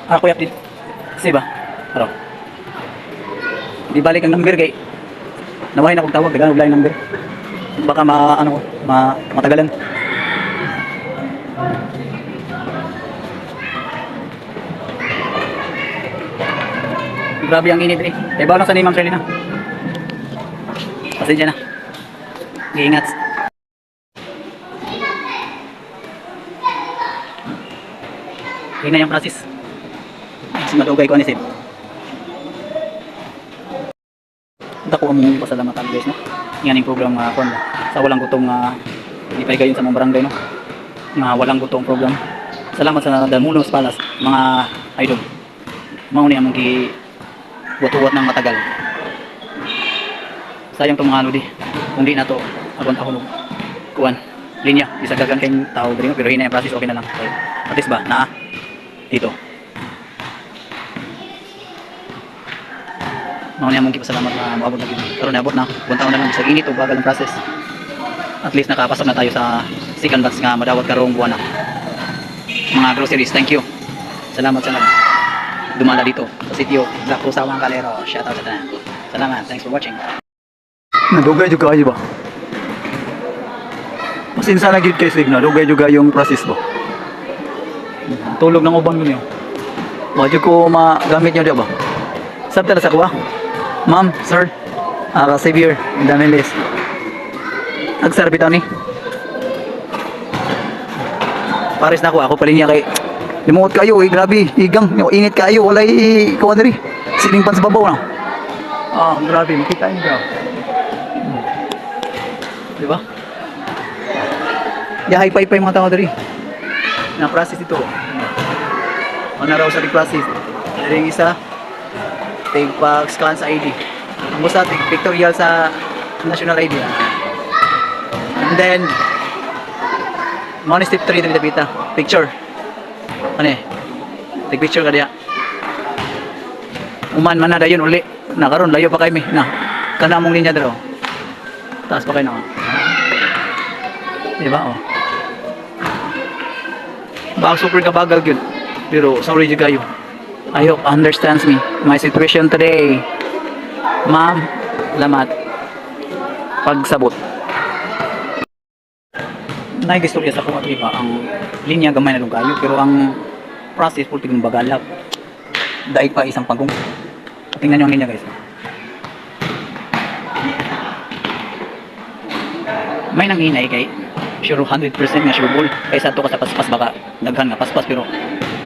Ako update. Kasi ba? Pero, di balik ang number kay nawahin akong tawag, dagan og number. Baka matagalan. Grabe ang init eh. Kaya bawal lang sa ni Ma'am Sherlyn na. Pasensya na. Iingat. Hina yung process. Mas madugay ko ni Sib. Dako among pasalamatan guys no. Yan yung program kon sa walang gutong ipay gayon sa mga barangay no. Nga walang gutong program. Salamat sa Dalmulos Palas mga idol. Mao ni among gi butuwat ng matagal. Sayang tong mga di. Kung di na to abon tahon kuan linya isagagan kay tao diri pero hina yung process okay na lang. Okay. At least ba na dito. Mao ni among gipasalamat na moabot na gid. Karon naabot na. Buong taon na lang sa init ug bagal ang process. At least nakapasok na tayo sa second batch nga madawat karong buwan na. Mga groceries, thank you. Salamat sa dumala dito sa sitio Black Rosawang Calero. Shout out sa tanan. Salamat. Thanks for watching. Nadugay juga kayo ba? Masinsa na gid kay Sig na dugay juga yung process ba. Tulog ng uban ko niyo. Wajud ko magamit niyo di ba? Sabta sa kuha. Ma'am, sir, Xavier, Danelis. Agsar bitaw ni. Pares na ako palinya kay limuot kayo eh, grabe, igang, init kayo, walay kuha diri. Siling pan sa babaw na. Grabe, makita niyo. Di ba? Ya high-five pa yung mga tao diri. Na process ito. Ano raw sa process? Diri isa take pag-scan sa ID. Ang gusto take pictorial sa national ID. And then step 3 dito dapita. Picture. Ano eh? Take picture ka diya. Uman man na dayon uli. Na karon layo pa kay mi. Na. Kana mong linya dero. Taas pa kay na. Di ba oh? Baka super kabagal yun. Pero sorry jud kayo. I hope understands me my situation today. Ma'am, salamat pagsabot. Naigistorya sa kuha diba ang linya gamay na lang kayo pero ang process po tigong bagalak. Daig pa isang pagong. Tingnan niyo ang linya guys. May nanginay kay sure 100% nga sure ball kaysa to ka sa paspas baka daghan nga paspas pero